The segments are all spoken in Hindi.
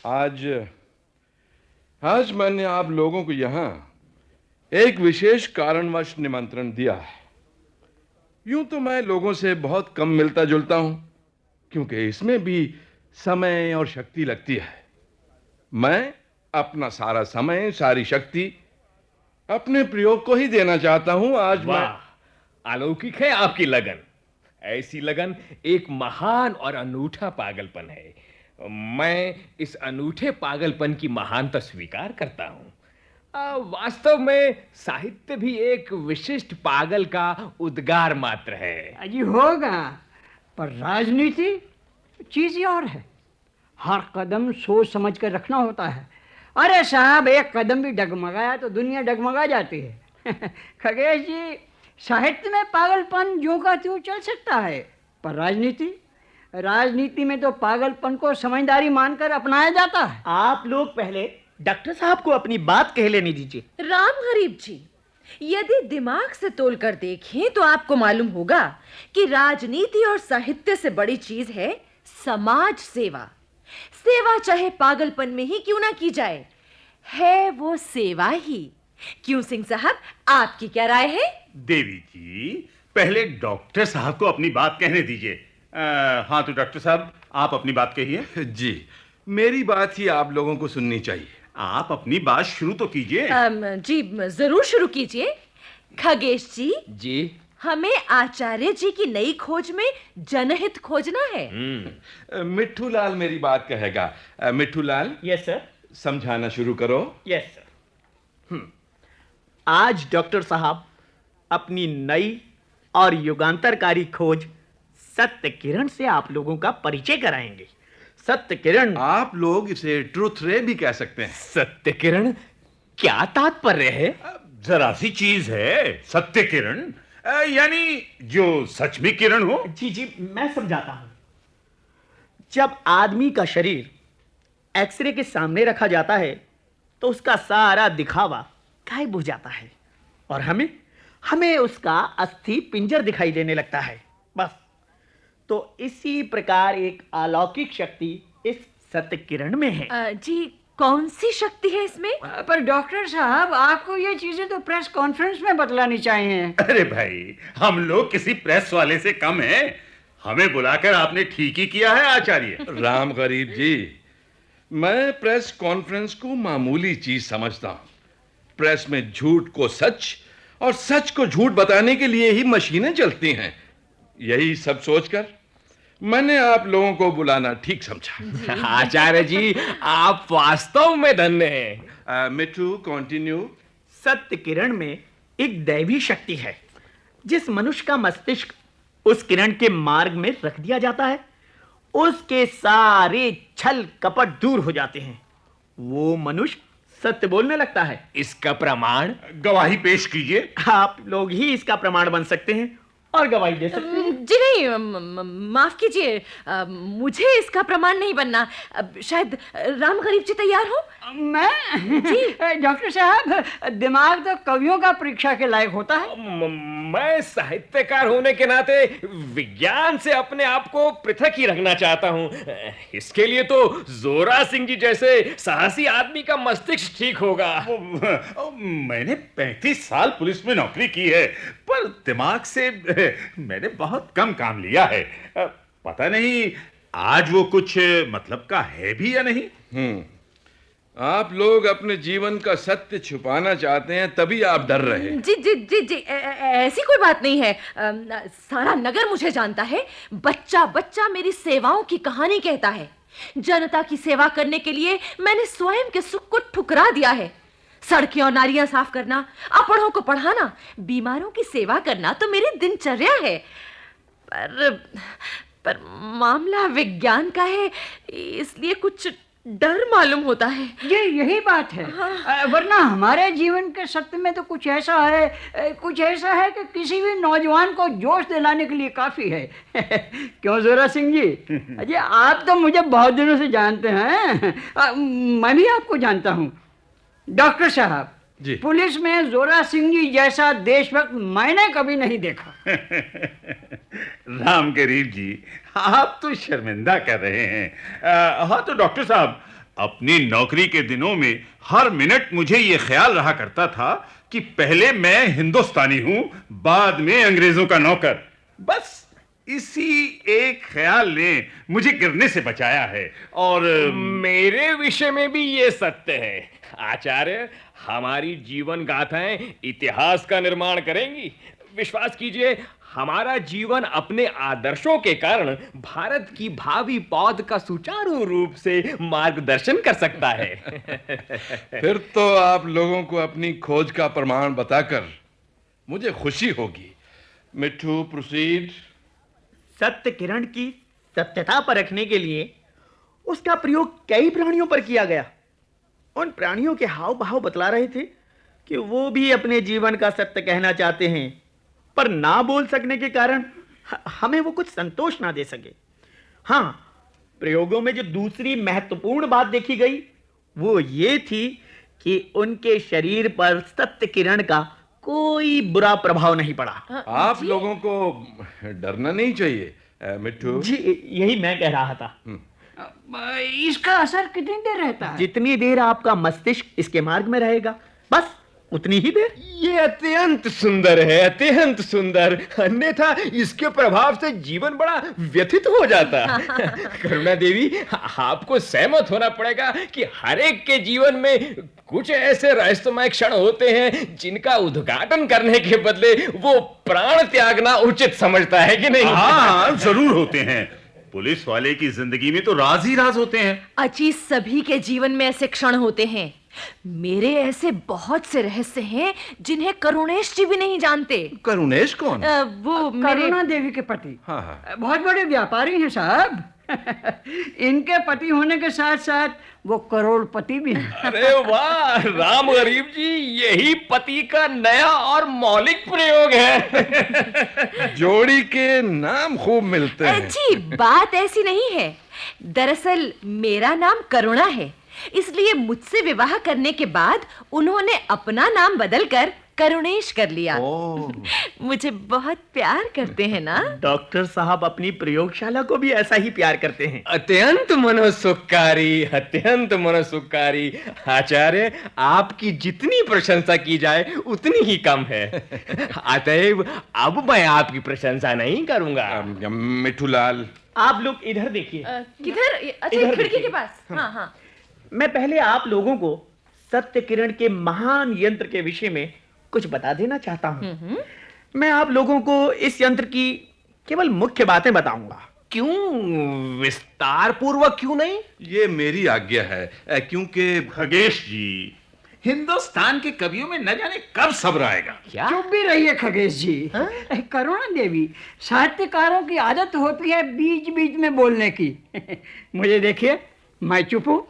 आज आज मैंने आप लोगों को यहाँ एक विशेष कारणवश निमंत्रण दिया है। यूं तो मैं लोगों से बहुत कम मिलता जुलता हूं, क्योंकि इसमें भी समय और शक्ति लगती है। मैं अपना सारा समय, सारी शक्ति अपने प्रयोग को ही देना चाहता हूं। आज मैं अलौकिक है आपकी लगन। ऐसी लगन एक महान और अनूठा पागलपन है। मैं इस अनूठे पागलपन की महानता स्वीकार करता हूं। वास्तव में साहित्य भी एक विशिष्ट पागल का उद्गार मात्र है। अजी होगा, पर राजनीति चीज ही और है। हर कदम सोच समझ कर रखना होता है। अरे साहब, एक कदम भी डगमगाया तो दुनिया डगमगा जाती है। खगेश जी, साहित्य में पागलपन जो का त्यों चल सकता है, पर राजनीति में तो पागलपन को समझदारी मानकर अपनाया जाता है। आप लोग पहले डॉक्टर साहब को अपनी बात कह लेने दीजिए। राम गरीब जी, यदि दिमाग से तोलकर देखें तो आपको मालूम होगा कि राजनीति और साहित्य से बड़ी चीज है समाज सेवा। सेवा चाहे पागलपन में ही क्यों ना की जाए, है वो सेवा ही। क्यों सिंह साहब, आपकी क्या राय है? देवी जी, पहले डॉक्टर साहब को अपनी बात कहने दीजिए। हाँ, तो डॉक्टर साहब, आप अपनी बात कहिए। जी, मेरी बात ही आप लोगों को सुननी चाहिए। आप अपनी बात शुरू तो कीजिए। जी जरूर शुरू कीजिए। खगेश जी, जी, हमें आचार्य जी की नई खोज में जनहित खोजना है। मिट्ठू लाल मेरी बात कहेगा। मिट्ठू लाल, यस सर। समझाना शुरू करो। Yes sir. आज डॉक्टर साहब अपनी नई और युगांतरकारी खोज सत्य किरण से आप लोगों का परिचय कराएंगे। सत्य किरण, आप लोग इसे ट्रुथ रे भी कह सकते हैं। सत्य किरण क्या तात्पर्य है? जरा सी चीज है सत्य किरण, यानी जो सच में किरण हो। जी, मैं समझाता हूं। जब आदमी का शरीर एक्सरे के सामने रखा जाता है तो उसका सारा दिखावा गायब हो जाता है और हमें उसका अस्थि पिंजर दिखाई देने लगता है, बस। तो इसी प्रकार एक अलौकिक शक्ति इस सत्य किरण में है। जी, कौन सी शक्ति है इसमें? पर डॉक्टर साहब, आपको ये चीजें तो प्रेस कॉन्फ्रेंस में बतलानी चाहिए। अरे भाई, हम लोग किसी प्रेस वाले से कम हैं। हमें बुलाकर आपने ठीक ही किया है आचार्य। राम गरीब जी, मैं प्रेस कॉन्फ्रेंस को मामूली चीज समझता हूं। प्रेस में झूठ को सच और सच को झूठ बताने के लिए ही मशीनें चलती हैं। यही सब सोचकर मैंने आप लोगों को बुलाना ठीक समझा। आचार्य जी, आप वास्तव में धन्य हैं। मिट्ठू, कंटिन्यू। सत्य किरण में एक दैवी शक्ति है। जिस मनुष्य का मस्तिष्क उस किरण के मार्ग में रख दिया जाता है, उसके सारे छल कपट दूर हो जाते हैं। वो मनुष्य सत्य बोलने लगता है। इसका प्रमाण? गवाही पेश कीजिए। आप लोग ही इसका प्रमाण बन सकते हैं और गवाही दे सकते हैं। जी नहीं, माफ कीजिए, मुझे इसका प्रमाण नहीं बनना। शायद राम गरीब जी तैयार हो? मैं? जी डॉक्टर साहब, दिमाग तो कवियों का परीक्षा के लायक होता है। मैं साहित्यकार होने के नाते विज्ञान से अपने आप को पृथक ही रखना चाहता हूं। इसके लिए तो जोरा सिंह जी जैसे साहसी आदमी का मस्तिष्क ठीक होगा। मैंने 35 साल पुलिस में नौकरी की है, पर दिमाग से मैंने बहुत कम काम लिया है। पता नहीं आज वो कुछ मतलब का है भी या नहीं। आप लोग अपने जीवन का सत्य छुपाना चाहते हैं, तभी आप डर रहे हैं। जी, ऐसी कोई बात नहीं है। सारा नगर मुझे जानता है। बच्चा बच्चा मेरी सेवाओं की कहानी कहता है। जनता की सेवा करने के लिए मैंने स्वयं के सुख को ठुकरा दिया है। सड़कें और नालियां साफ करना, अपढ़ों को पढ़ाना, बीमारों की सेवा करना तो मेरी दिनचर्या है। पर मामला विज्ञान का है, इसलिए कुछ डर मालूम होता है। यही बात है। हाँ। वरना हमारे जीवन के सत्य में तो कुछ ऐसा है कि किसी भी नौजवान को जोश दिलाने के लिए काफी है। क्यों जोरा सिंह जी? अजय, आप तो मुझे बहुत दिनों से जानते हैं। मैं भी आपको जानता हूँ। डॉक्टर साहब जी, पुलिस में जोरा सिंह जी जैसा देशभक्त मैंने कभी नहीं देखा। राम गरीब जी, आप तो शर्मिंदा कर रहे हैं। हाँ, तो डॉक्टर साहब, अपनी नौकरी के दिनों में हर मिनट मुझे यह ख्याल रहा करता था कि पहले मैं हिंदुस्तानी हूं, बाद में अंग्रेजों का नौकर। बस इसी एक ख्याल ने मुझे गिरने से बचाया है। और मेरे विषय में भी ये सत्य है आचार्य। हमारी जीवन गाथाएं इतिहास का निर्माण करेंगी। विश्वास कीजिए, हमारा जीवन अपने आदर्शों के कारण भारत की भावी पौध का सुचारू रूप से मार्गदर्शन कर सकता है। फिर तो आप लोगों को अपनी खोज का प्रमाण बताकर मुझे खुशी होगी। मिट्ठू, प्रोसीड। सत्य किरण की सत्यता परखने के लिए उसका प्रयोग कई प्राणियों पर किया गया। उन प्राणियों के हाव भाव बतला रहे थे कि वो भी अपने जीवन का सत्य कहना चाहते हैं, पर ना बोल सकने के कारण हमें वो कुछ संतोष ना दे सके। हाँ, प्रयोगों में जो दूसरी महत्वपूर्ण बात देखी गई वो ये थी कि उनके शरीर पर सत्य किरण का कोई बुरा प्रभाव नहीं पड़ा। आप लोगों को डरना नहीं चाहिए। मिट्ठू जी, यही मैं कह रहा था। इसका असर कितनी देर रहता है? जितनी देर आपका मस्तिष्क इसके मार्ग में रहेगा, बस उतनी ही देर। ये अत्यंत सुंदर है, अत्यंत सुंदर। अन्यथा इसके प्रभाव से जीवन बड़ा व्यथित हो जाता। करुणा देवी, आपको सहमत होना पड़ेगा कि हर एक के जीवन में कुछ ऐसे रहस्यमय क्षण होते हैं जिनका उद्घाटन करने के बदले वो प्राण त्यागना उचित समझता है, कि नहीं? हाँ, जरूर होते हैं। पुलिस वाले की जिंदगी में तो राज ही राज होते हैं। अजी, सभी के जीवन में ऐसे क्षण होते हैं। मेरे ऐसे बहुत से रहस्य हैं जिन्हें करुणेश जी भी नहीं जानते। करुणेश कौन? वो करुणा देवी के पति। हाँ हाँ। बहुत बड़े व्यापारी हैं साहब। इनके पति होने के साथ साथ वो करोड़पति भी हैं। अरे वाह राम गरीब जी, यही पति का नया और मौलिक प्रयोग है। जोड़ी के नाम खूब मिलते हैं। जी, बात ऐसी नहीं है। दरअसल मेरा नाम करुणा है, इसलिए मुझसे विवाह करने के बाद उन्होंने अपना नाम बदलकर करुणेश कर लिया। मुझे बहुत प्यार करते हैं ना? डॉक्टर साहब अपनी प्रयोगशाला को भी ऐसा ही प्यार करते हैं। अत्यंत मनोसुखकारी, अत्यंत मनोसुखकारी। आचार्य, आपकी जितनी प्रशंसा की जाए उतनी ही कम है। अतएव अब मैं आपकी प्रशंसा नहीं करूंगा। मिठूलाल, आप लोग इधर देखिए। किधर? अच्छा, इधर खिड़की देखिए। के पास। हाँ हाँ। मैं पहले आप लोगों को सत्य किरण के महान यंत्र के विषय में कुछ बता देना चाहता हूं। मैं आप लोगों को इस यंत्र की केवल मुख्य बातें बताऊंगा। क्यों? विस्तार पूर्वक क्यों नहीं? ये मेरी आज्ञा है, क्योंकि खगेश जी, हिंदुस्तान के कवियों में न जाने कब सब्र आएगा। क्या? चुप भी रहिए खगेश जी। करुणा देवी, साहित्यकारों की आदत होती है बीच बीच में बोलने की। मुझे देखिए, मैं चुप हूं।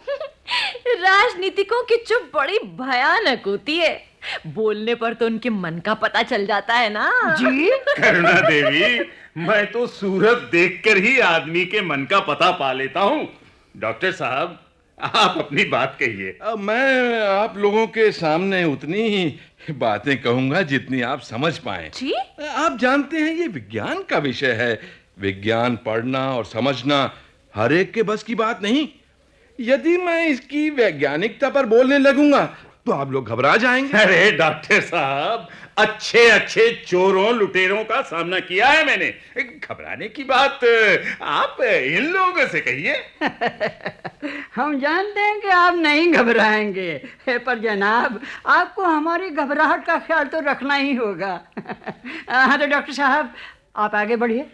राजनीतिकों की चुप बड़ी भयानक होती है। बोलने पर तो उनके मन का पता चल जाता है ना। जी, करुणा देवी, मैं तो सूरत देखकर ही आदमी के मन का पता पा लेता हूं। डॉक्टर साहब, आप अपनी बात कहिए। मैं आप लोगों के सामने उतनी ही बातें कहूंगा जितनी आप समझ पाएं। जी? आप जानते हैं ये विज्ञान का विषय है। विज्ञान पढ़ना और समझना हर एक के बस की बात नहीं। यदि मैं इसकी वैज्ञानिकता पर बोलने लगूंगा तो आप लोग घबरा जाएंगे। अरे डॉक्टर साहब, अच्छे अच्छे चोरों लुटेरों का सामना किया है मैंने। घबराने की बात आप इन लोगों से कहिए। हम जानते हैं कि आप नहीं घबराएंगे, पर जनाब आपको हमारी घबराहट का ख्याल तो रखना ही होगा। हाँ तो डॉक्टर साहब, आप आगे बढ़िए।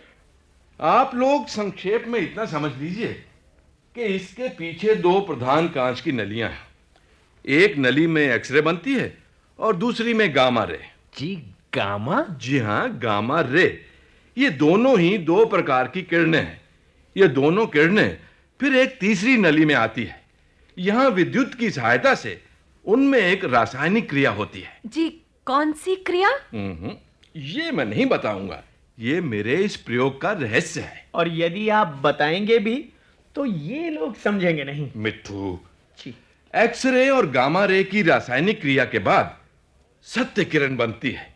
आप लोग संक्षेप में इतना समझ लीजिए कि इसके पीछे दो प्रधान कांच की नलियां हैं। एक नली में एक्सरे बनती है और दूसरी में गामा रे। जी, गामा? जी हाँ, गामा रे। ये दोनों ही दो प्रकार की किरणें हैं। ये दोनों किरणें फिर एक तीसरी नली में आती है। यहाँ विद्युत की सहायता से उनमें एक रासायनिक क्रिया होती है। जी, कौन सी क्रिया? ये मैं नहीं बताऊंगा। ये मेरे इस प्रयोग का रहस्य है। और यदि आप बताएंगे भी तो ये लोग समझेंगे नहीं। मिट्ठू, जी। एक्सरे और गामा रे की रासायनिक क्रिया के बाद सत्य किरण बनती है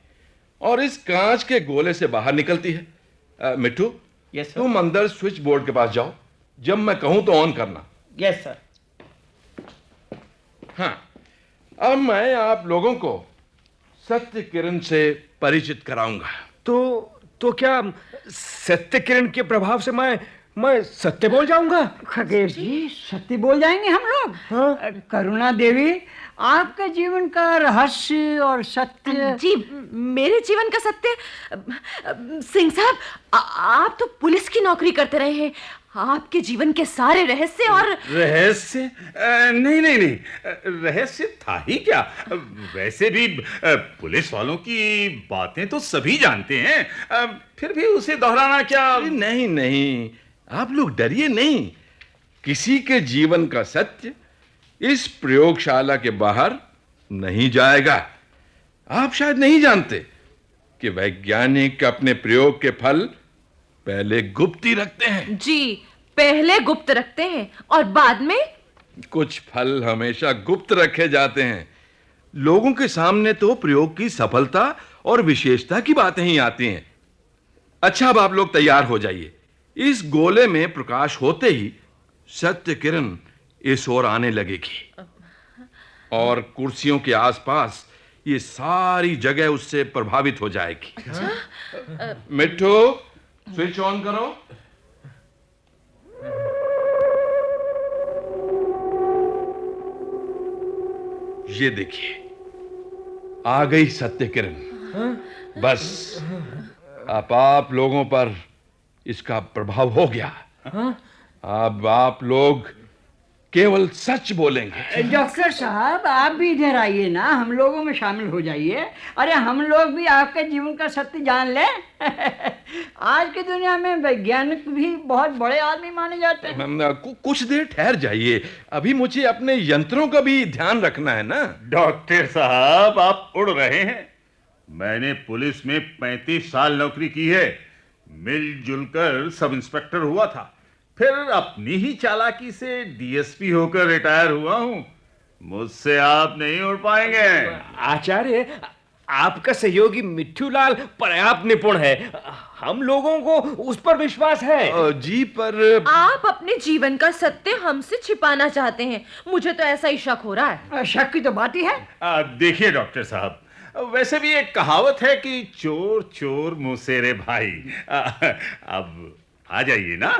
और इस कांच के गोले से बाहर निकलती है। मिट्ठू, यस सर। तुम अंदर स्विच बोर्ड के पास जाओ। जब मैं कहूं तो ऑन करना। Yes sir. हाँ, अब मैं आप लोगों को सत्य किरण से परिचित कराऊंगा। तो क्या सत्य किरण के प्रभाव से मैं सत्य बोल जाऊंगा? खगेश जी, सत्य बोल जाएंगे हम लोग। करुणा देवी, आपके जीवन का रहस्य और सत्य। जी, मेरे जीवन का सत्य। सिंह साहब, आप तो पुलिस की नौकरी करते रहे हैं। आपके जीवन के सारे रहस्य और रहस्य? नहीं, रहस्य था ही क्या। वैसे भी पुलिस वालों की बातें तो सभी जानते हैं, फिर भी उसे दोहराना क्या। नहीं, आप लोग डरिए नहीं। किसी के जीवन का सत्य इस प्रयोगशाला के बाहर नहीं जाएगा। आप शायद नहीं जानते कि वैज्ञानिक अपने प्रयोग के फल पहले गुप्त ही रखते हैं। जी, पहले गुप्त रखते हैं और बाद में कुछ फल हमेशा गुप्त रखे जाते हैं। लोगों के सामने तो प्रयोग की सफलता और विशेषता की बातें ही आती हैं। अच्छा, अब आप लोग तैयार हो जाइए। इस गोले में प्रकाश होते ही सत्य किरण इस ओर आने लगेगी और कुर्सियों के आसपास ये सारी जगह उससे प्रभावित हो जाएगी। मिट्ठू, स्विच ऑन करो। ये देखिए, आ गई सत्य किरण। बस अब आप लोगों पर इसका प्रभाव हो गया। अब आप लोग केवल सच बोलेंगे। डॉक्टर साहब, आप भी इधर आइए ना, हम लोगों में शामिल हो जाइए। अरे हम लोग भी आपके जीवन का सत्य जान लें। आज की दुनिया में वैज्ञानिक भी बहुत बड़े आदमी माने जाते हैं। कुछ देर ठहर जाइए, अभी मुझे अपने यंत्रों का भी ध्यान रखना है ना। डॉक्टर साहब, आप उड़ रहे हैं। मैंने पुलिस में 35 साल नौकरी की है। मिलजुल कर सब इंस्पेक्टर हुआ था, फिर अपनी ही चालाकी से डीएसपी होकर रिटायर हुआ हूं। मुझसे आप नहीं उड़ पाएंगे। आचार्य, आपका सहयोगी मिट्ठूलाल पर्याप्त निपुण है। हम लोगों को उस पर विश्वास है। जी, पर आप अपने जीवन का सत्य हमसे छिपाना चाहते हैं। मुझे तो ऐसा ही शक हो रहा है। शक की तो बात ही है। देखिए डॉक्टर साहब, वैसे भी एक कहावत है कि चोर चोर मुसेरे भाई। अब आ जाइए ना।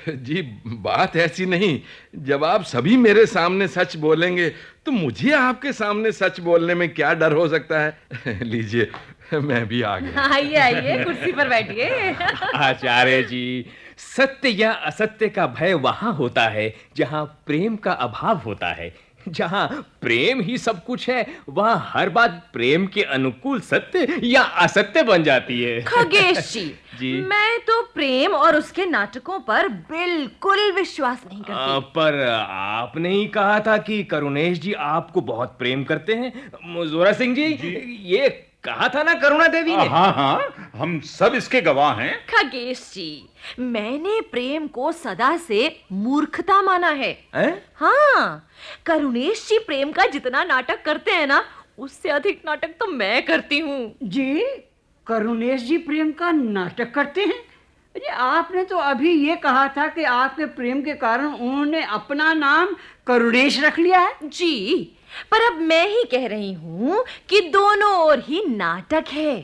जी, बात ऐसी नहीं। जब आप सभी मेरे सामने सच बोलेंगे तो मुझे आपके सामने सच बोलने में क्या डर हो सकता है। लीजिए, मैं भी आ गया। आइए, कुर्सी पर बैठिए। आचार्य जी, सत्य या असत्य का भय वहां होता है जहां प्रेम का अभाव होता है। जहां प्रेम ही सब कुछ है, वहां हर बात प्रेम के अनुकूल सत्य या असत्य बन जाती है। खगेश जी, मैं तो प्रेम और उसके नाटकों पर बिल्कुल विश्वास नहीं करती। पर आपने ही कहा था कि करुणेश जी आपको बहुत प्रेम करते हैं। मुजोरा सिंह जी, ये कहा था ना करुणा देवी ने। हाँ, हम सब इसके गवाह हैं। खगेश जी, मैंने प्रेम को सदा से मूर्खता माना है। हाँ, करुणेश जी प्रेम का जितना नाटक करते हैं ना, उससे अधिक नाटक तो मैं करती हूँ। जी, करुणेश जी प्रेम का नाटक करते हैं? जी, आपने तो अभी ये कहा था कि आपके प्रेम के कारण उन्होंने अपना नाम करुणेश रख लिया है। जी, पर अब मैं ही कह रही हूँ कि दोनों ओर ही नाटक है।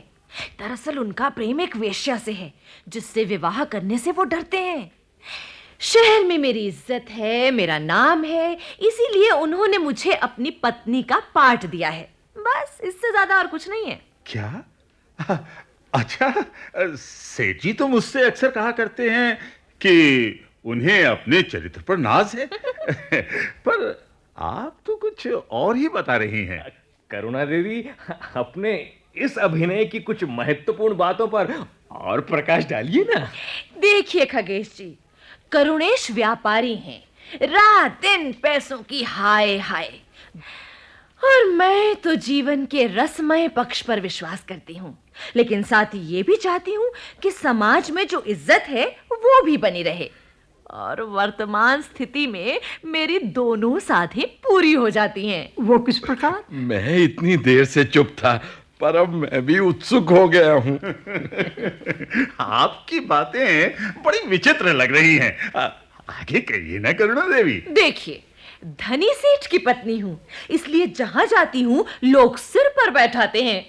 दरअसल उनका प्रेम एक वेश्या से है, जिससे विवाह करने से वो डरते हैं। शहर में मेरी इज्जत है, मेरा नाम है, इसीलिए उन्होंने मुझे अपनी पत्नी का पार्ट दिया है। बस, इससे ज्यादा और कुछ नहीं है। क्या? अच्छा, सेठ जी तो मुझसे अक्सर कहा करते हैं कि उन्हें अपने चरित्र पर नाज है। पर आप तो कुछ और ही बता रही हैं। करुणा देवी, अपने इस अभिनय की कुछ महत्वपूर्ण बातों पर और प्रकाश डालिए ना। देखिए खगेश जी, करुणेश व्यापारी हैं, रात दिन पैसों की हाय हाय, और मैं तो जीवन के रसमय पक्ष पर विश्वास करती हूँ, लेकिन साथ ही ये भी चाहती हूँ कि समाज में जो इज्जत है वो भी बनी रहे। और वर्तमान स्थिति में मेरी दोनों साधें पूरी हो जाती हैं। वो किस प्रकार? मैं इतनी देर से चुप था, पर अब मैं भी उत्सुक हो गया हूँ। आपकी बातें बड़ी विचित्र लग रही हैं। आगे कहिए ना करुणा देवी। देखिए, धनी सेठ की पत्नी हूँ, इसलिए जहां जाती हूँ लोग सिर पर बैठाते हैं।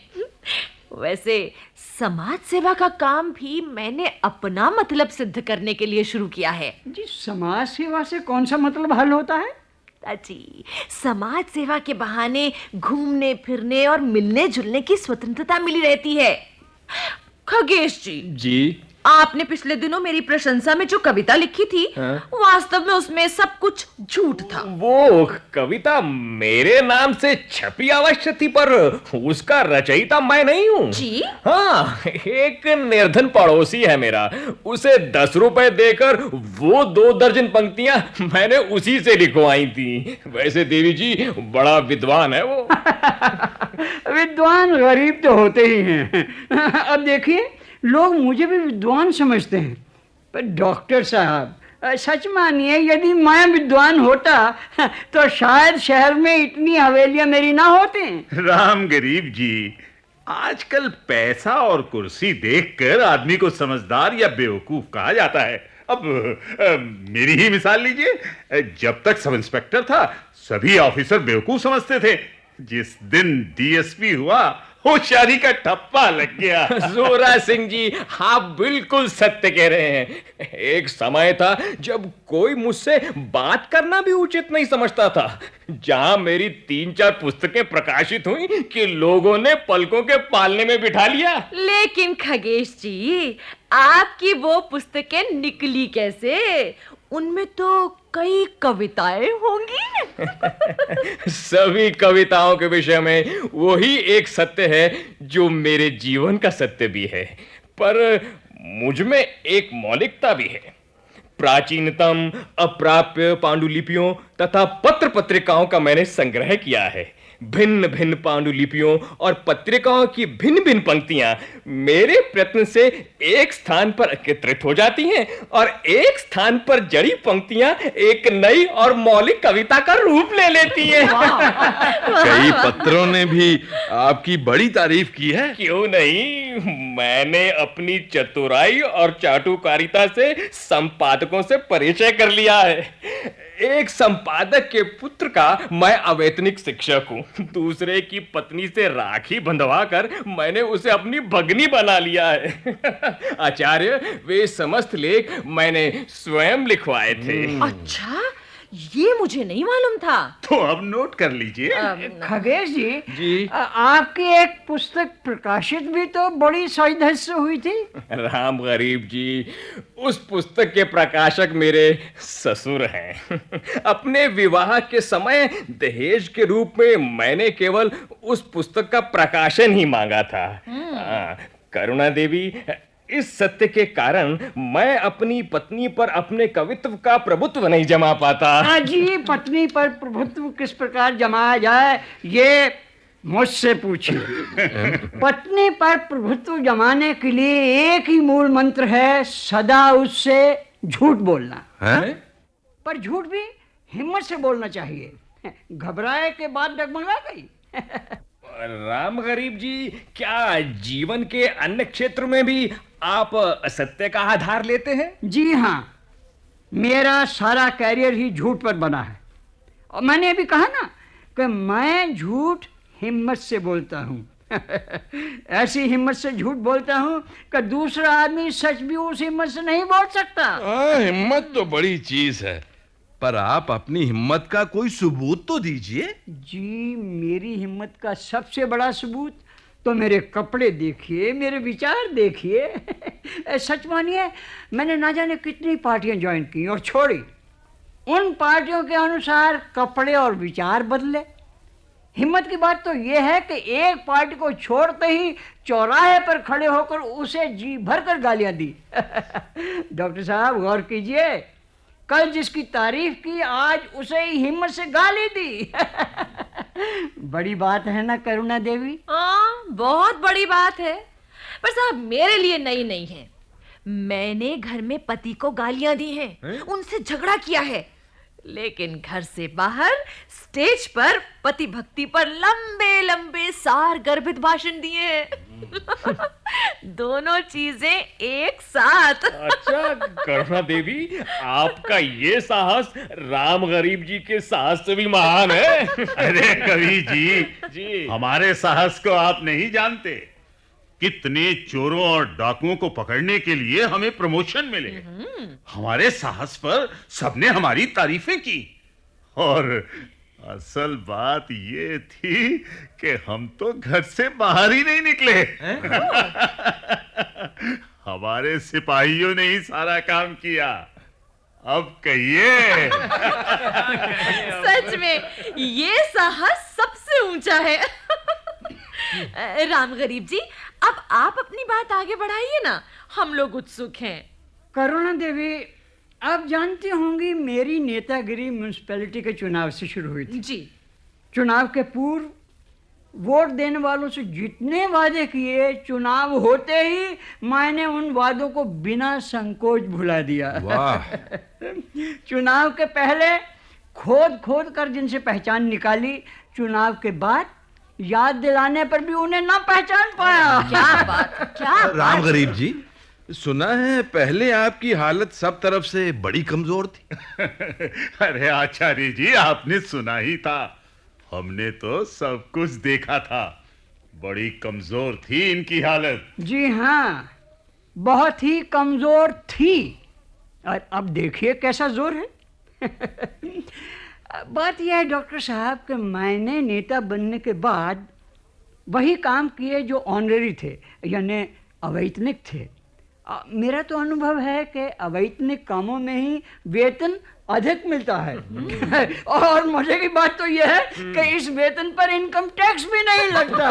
वैसे समाज सेवा का काम भी मैंने अपना मतलब सिद्ध करने के लिए शुरू किया है। जी, समाज सेवा से कौन सा मतलब हल होता है? जी, समाज सेवा के बहाने घूमने फिरने और मिलने जुलने की स्वतंत्रता मिली रहती है। खगेश जी, आपने पिछले दिनों मेरी प्रशंसा में जो कविता लिखी थी, वास्तव में उसमें सब कुछ झूठ था। वो कविता मेरे नाम से छपी अवश्य थी, पर उसका रचयिता मैं नहीं हूँ जी? हाँ, एक निर्धन पड़ोसी है मेरा, उसे 10 रुपए देकर वो 2 दर्जन पंक्तियां मैंने उसी से लिखवाई थी। वैसे देवी जी बड़ा विद्वान है वो। विद्वान गरीब तो होते ही हैं। अब देखिए, लोग मुझे भी विद्वान समझते हैं, पर डॉक्टर साहब, सच मानिए, यदि मैं विद्वान होता तो शायद शहर में इतनी हवेलियां मेरी ना होती। राम गरीब जी, आजकल पैसा और कुर्सी देखकर आदमी को समझदार या बेवकूफ कहा जाता है। अब मेरी ही मिसाल लीजिए, जब तक सब इंस्पेक्टर था सभी ऑफिसर बेवकूफ समझते थे। जिस दिन डीएसपी हुआ, होशियारी का ठप्पा लग गया। जोरा सिंह जी, आप बिल्कुल सत्य कह रहे हैं। एक समय था जब कोई मुझसे बात करना भी उचित नहीं समझता था। जहां मेरी 3-4 पुस्तकें प्रकाशित हुई कि लोगों ने पलकों के पालने में बिठा लिया। लेकिन खगेश जी, आपकी वो पुस्तकें निकली कैसे? उनमें तो कई कविताएं होंगी। सभी कविताओं के विषय में वही एक सत्य है जो मेरे जीवन का सत्य भी है, पर मुझ में एक मौलिकता भी है। प्राचीनतम अप्राप्य पांडुलिपियों तथा पत्र पत्रिकाओं का मैंने संग्रह किया है। भिन्न भिन्न पांडुलिपियों और पत्रिकाओं की भिन्न भिन्न पंक्तियां मेरे प्रयत्न से एक स्थान पर एकत्रित हो जाती हैं और एक स्थान पर जड़ी पंक्तियां एक नई और मौलिक कविता का रूप ले लेती हैं। कई पत्रों ने भी आपकी बड़ी तारीफ की है। क्यों नहीं, मैंने अपनी चतुराई और चाटुकारिता से संपादकों से परिचय कर लिया है। एक संपादक के पुत्र का मैं अवैतनिक शिक्षक हूँ। दूसरे की पत्नी से राखी बंधवाकर मैंने उसे अपनी भगनी बना लिया है। आचार्य, वे समस्त लेख मैंने स्वयं लिखवाए थे। अच्छा, ये मुझे नहीं मालूम था। तो अब नोट कर लीजिए। खगेश जी। आपकी एक पुस्तक प्रकाशित भी तो बड़ी सौजन्य से हुई थी। राम गरीब जी, उस पुस्तक के प्रकाशक मेरे ससुर हैं। अपने विवाह के समय दहेज के रूप में मैंने केवल उस पुस्तक का प्रकाशन ही मांगा था। करुणा देवी, इस सत्य के कारण मैं अपनी पत्नी पर अपने कवित्व का प्रभुत्व नहीं जमा पाता। जी, पत्नी पर प्रभुत्व किस प्रकार जमाया जाए, ये मुझसे पूछिए। पत्नी पर प्रभुत्व जमाने के लिए एक ही मूल मंत्र है, सदा उससे झूठ बोलना हैं? पर झूठ भी हिम्मत से बोलना चाहिए। घबराए के बाद डगमगा गई। राम गरीब जी, क्या जीवन के अन्य क्षेत्र में भी आप असत्य का आधार लेते हैं? जी हाँ, मेरा सारा कैरियर ही झूठ पर बना है। और मैंने अभी कहा ना कि मैं झूठ हिम्मत से बोलता हूँ। ऐसी हिम्मत से झूठ बोलता हूँ कि दूसरा आदमी सच भी उस हिम्मत से नहीं बोल सकता। हिम्मत तो बड़ी चीज है, पर आप अपनी हिम्मत का कोई सबूत तो दीजिए। जी, मेरी हिम्मत का सबसे बड़ा सबूत तो मेरे कपड़े देखिए, मेरे विचार देखिए। सच मानिए, मैंने ना जाने कितनी पार्टियां ज्वाइन की और छोड़ी। उन पार्टियों के अनुसार कपड़े और विचार बदले। हिम्मत की बात तो यह है कि एक पार्टी को छोड़ते ही चौराहे पर खड़े होकर उसे जी भर कर गालियां दी। डॉक्टर साहब, गौर कीजिए, कल जिसकी तारीफ की आज उसे ही हिम्मत से गाली दी। बड़ी बात है ना करुणा देवी? हाँ, बहुत बड़ी बात है, पर साहब मेरे लिए नई नहीं है। मैंने घर में पति को गालियां दी हैं, उनसे झगड़ा किया है, लेकिन घर से बाहर स्टेज पर पति भक्ति पर लंबे लंबे सार गर्भित भाषण दिए हैं। दोनों चीजें एक साथ। अच्छा करुणा देवी, आपका ये साहस राम गरीब जी के साहस से भी महान है। अरे कवि जी, जी हमारे साहस को आप नहीं जानते। कितने चोरों और डाकुओं को पकड़ने के लिए हमें प्रमोशन मिले। हमारे साहस पर सबने हमारी तारीफें की। और असल बात ये थी कि हम तो घर से बाहर ही नहीं निकले। हमारे सिपाहियों ने ही सारा काम किया। अब कहिए। सच में ये साहस सबसे ऊंचा है। राम गरीब जी, अब आप अपनी बात आगे बढ़ाइए ना, हम लोग उत्सुक हैं। करुणा देवी, आप जानती होंगी मेरी नेतागिरी म्यूनिसिपैलिटी के चुनाव से शुरू हुई थी। जी। चुनाव के पूर्व वोट देने वालों से जितने वादे किए, चुनाव होते ही मैंने उन वादों को बिना संकोच भुला दिया। वाह। चुनाव के पहले खोद खोद कर जिनसे पहचान निकाली, चुनाव के बाद याद दिलाने पर भी उन्हें ना पहचान पाया। क्या बात, क्या राम बात। गरीब जी, सुना है पहले आपकी हालत सब तरफ से बड़ी कमजोर थी। अरे आचार्य जी, आपने सुना ही था। हमने तो सब कुछ देखा था। बड़ी कमजोर थी इनकी हालत। जी हाँ, बहुत ही कमजोर थी। और अब देखिए कैसा जोर है। बात यह है डॉक्टर साहब कि मैंने नेता बनने के बाद वही काम किए जो ऑनरेरी थे, यानी अवैतनिक थे। मेरा तो अनुभव है कि अवैतनिक कामों में ही वेतन अधिक मिलता है। और मजे की बात तो यह है कि इस वेतन पर इनकम टैक्स भी नहीं लगता।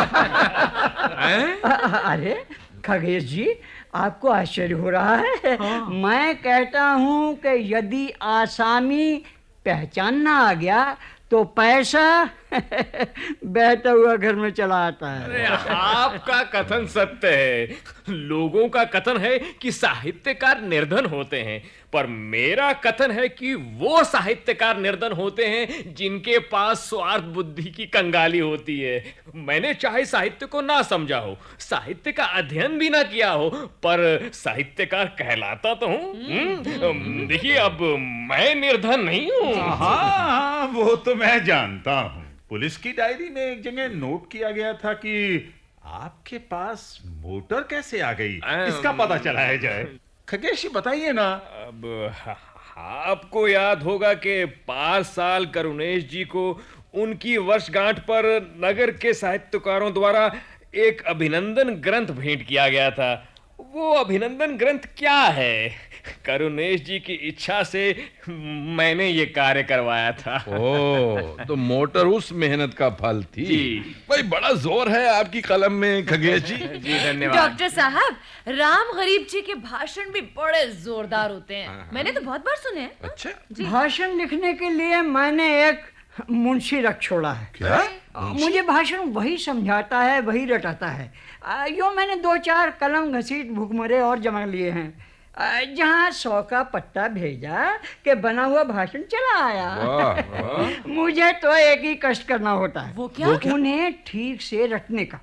अरे खगेश जी, आपको आश्चर्य हो रहा है? मैं कहता हूँ कि यदि आसामी पहचानना आ गया तो पैसा बहता हुआ घर में चला आता है। अरे आपका कथन सत्य है। लोगों का कथन है कि साहित्यकार निर्धन होते हैं, पर मेरा कथन है कि वो साहित्यकार निर्धन होते हैं जिनके पास स्वार्थ बुद्धि की कंगाली होती है। मैंने चाहे साहित्य को ना समझा हो, साहित्य का अध्ययन भी ना किया हो, पर साहित्यकार कहलाता तो हूँ। देखिए, अब मैं निर्धन नहीं हूँ। हाँ, वो तो मैं जानता हूँ। पुलिस की डायरी में एक जगह नोट किया गया था कि आपके पास मोटर कैसे आ गई, इसका पता चला है जाए। खगेश, बताइए ना। अब आपको याद होगा कि 5 साल करुणेश जी को उनकी वर्षगांठ पर नगर के साहित्यकारों द्वारा एक अभिनंदन ग्रंथ भेंट किया गया था। वो अभिनंदन ग्रंथ क्या है? करुणेश जी की इच्छा से मैंने ये कार्य करवाया था। ओह, तो मोटर उस मेहनत का फल थी। जी। भाई, बड़ा जोर है आपकी कलम में खगेश जी। जी धन्यवाद। डॉक्टर साहब, राम गरीब जी के भाषण भी बड़े जोरदार होते हैं। मैंने तो बहुत बार सुने हैं। अच्छा, भाषण लिखने के लिए मैंने एक मुंशी रख छोड़ा है। क्या? मुझे भाषण वही समझाता है, वही रटाता है। यूँ मैंने 2-4 कलम घसीट भुखमरे और जमा लिए हैं। जहाँ 100 का पट्टा भेजा कि बना हुआ भाषण चला आया। वाह, वाह। मुझे तो एक ही कष्ट करना होता है, वो क्या? उन्हें ठीक से रटने का।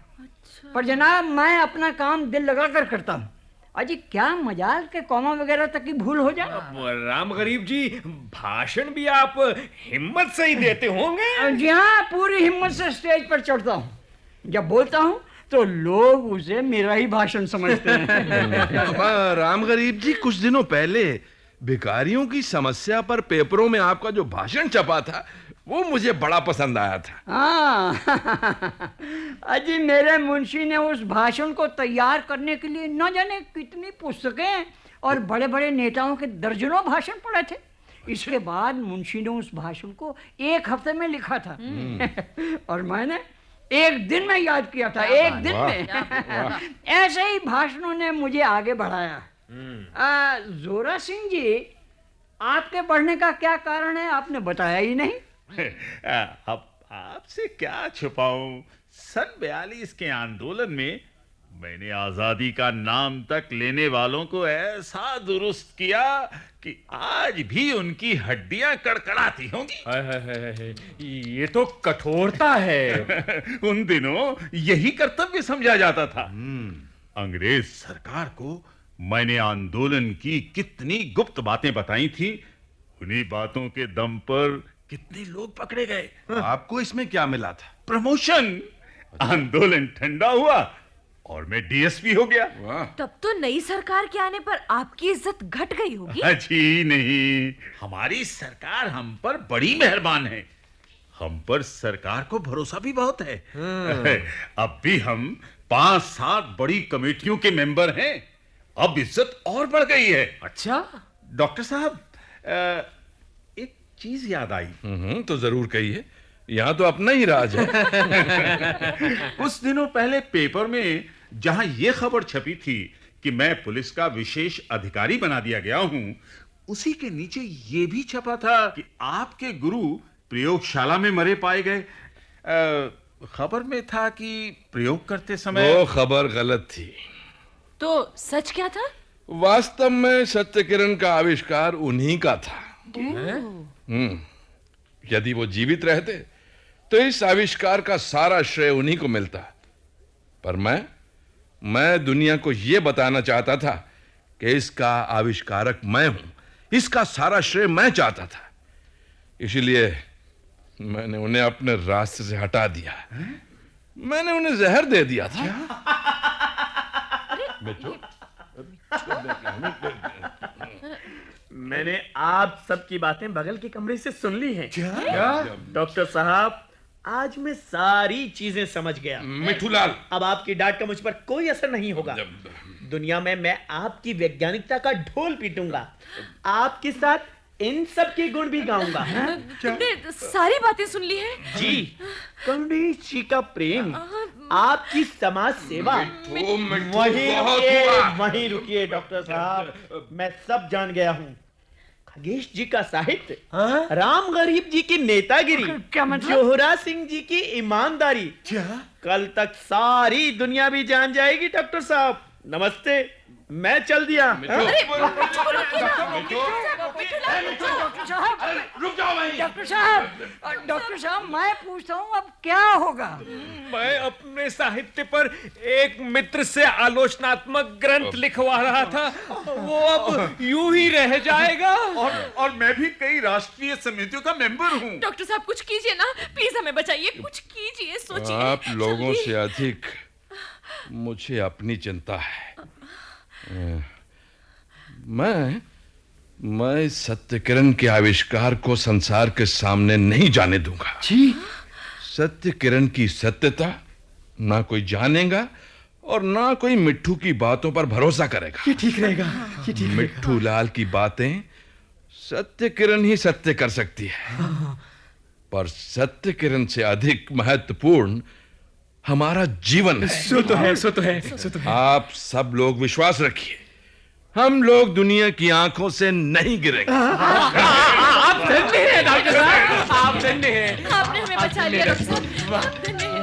पर जनाब, मैं अपना काम दिल लगा कर करता हूँ। अजी क्या मजाल के कॉमा वगैरह तक की भूल हो जाए। अब राम गरीब जी, भाषण भी आप हिम्मत से ही देते होंगे। जी हाँ, पूरी हिम्मत से स्टेज पर चढ़ता हूँ। जब बोलता हूँ तो लोग उसे मेरा ही भाषण समझते हैं। राम गरीब जी, कुछ दिनों पहले भिखारियों की समस्या पर पेपरों में आपका जो भाषण छपा था, वो मुझे बड़ा पसंद आया था। हाँ। अजी मेरे मुंशी ने उस भाषण को तैयार करने के लिए न जाने कितनी पुस्तकें और बड़े बड़े नेताओं के दर्जनों भाषण पढ़े थे। इसके बाद मुंशी ने उस भाषण को 1 हफ्ते में लिखा था। और मैंने 1 दिन में याद किया था। 1 दिन में। ऐसे ही भाषणों ने मुझे आगे बढ़ाया। जोरा सिंह जी, आपके बढ़ने का क्या कारण है, आपने बताया ही नहीं। अब आपसे क्या छुपाऊं? सन 42 के आंदोलन में मैंने आजादी का नाम तक लेने वालों को ऐसा दुरुस्त किया कि आज भी उनकी हड्डियां कड़कड़ाती होंगी। हाय हाय हाय हाय, ये तो कठोरता है। उन दिनों यही कर्तव्य समझा जाता था। अंग्रेज सरकार को मैंने आंदोलन की कितनी गुप्त बातें बताई थी, उन्हीं बातों के दम पर कितने लोग पकड़े गए। आपको इसमें क्या मिला था? प्रमोशन। आंदोलन ठंडा हुआ और मैं डीएसपी हो गया। वाह, तब तो नई सरकार के आने पर आपकी इज्जत घट गई होगी। जी नहीं, हमारी सरकार हम पर बड़ी मेहरबान है। हम पर सरकार को भरोसा भी बहुत है। अब भी हम 5-7 बड़ी कमेटियों के मेंबर हैं। अब इज्जत और बढ़ गई है। अच्छा, डॉक्टर साहब, एक चीज याद आई। तो जरूर कहिए, यहाँ तो अपना ही राज है। कुछ दिनों पहले पेपर में जहां यह खबर छपी थी कि मैं पुलिस का विशेष अधिकारी बना दिया गया हूं, उसी के नीचे यह भी छपा था कि आपके गुरु प्रयोगशाला में मरे पाए गए। खबर में था कि प्रयोग करते समय वो खबर गलत थी। तो सच क्या था? वास्तव में सत्य किरण का आविष्कार उन्हीं का था। यदि वो जीवित रहते तो इस आविष्कार का सारा श्रेय उन्हीं को मिलता। पर मैं दुनिया को यह बताना चाहता था कि इसका आविष्कारक मैं हूं, इसका सारा श्रेय मैं चाहता था। इसलिए मैंने उन्हें अपने रास्ते से हटा दिया। मैंने उन्हें जहर दे दिया था। मैंने आप सबकी बातें बगल के कमरे से सुन ली हैं। डॉक्टर साहब, आज मैं सारी चीजें समझ गया। मिठूलाल, अब आपकी डांट का मुझ पर कोई असर नहीं होगा। दुनिया में मैं आपकी वैज्ञानिकता का ढोल पीटूंगा, आपके साथ इन सब के गुण भी गाऊंगा। तुमने सारी बातें सुन ली हैं? जी, करुणेश जी का प्रेम, आपकी समाज सेवा। वहीं रुकिए डॉक्टर साहब, मैं सब जान गया हूँ। खगेश जी का साहित्य, राम गरीब जी की नेतागिरी, क्या मतलब? जोहरा सिंह जी की ईमानदारी, कल तक सारी दुनिया भी जान जाएगी। डॉक्टर साहब नमस्ते, मैं चल दिया। डॉक्टर साहब मैं पूछता हूँ अब क्या होगा? मैं अपने साहित्य पर एक मित्र से आलोचनात्मक ग्रंथ लिखवा रहा था, वो अब यूं ही रह जाएगा। और मैं भी कई राष्ट्रीय समितियों का मेंबर हूं। डॉक्टर साहब कुछ कीजिए ना, प्लीज हमें बचाइए, कुछ कीजिए, सोचिए। आप लोगों से अधिक मुझे अपनी चिंता है। मैं सत्य किरण के आविष्कार को संसार के सामने नहीं जाने दूंगा। जी, सत्य किरण की सत्यता ना कोई जानेगा और ना कोई मिट्ठू की बातों पर भरोसा करेगा। ये ठीक रहेगा, ये ठीक। मिट्ठू लाल की बातें सत्य किरण ही सत्य कर सकती है, पर सत्य किरण से अधिक महत्वपूर्ण हमारा जीवन है। सो तो है। आप सब लोग विश्वास रखिए, हम लोग दुनिया की आंखों से नहीं गिरेंगे। आप धन्य हैं डॉक्टर साहब, आप धन्य हैं। आपने हमें बचा लिया डॉक्टर साहब, आप धन्य हैं।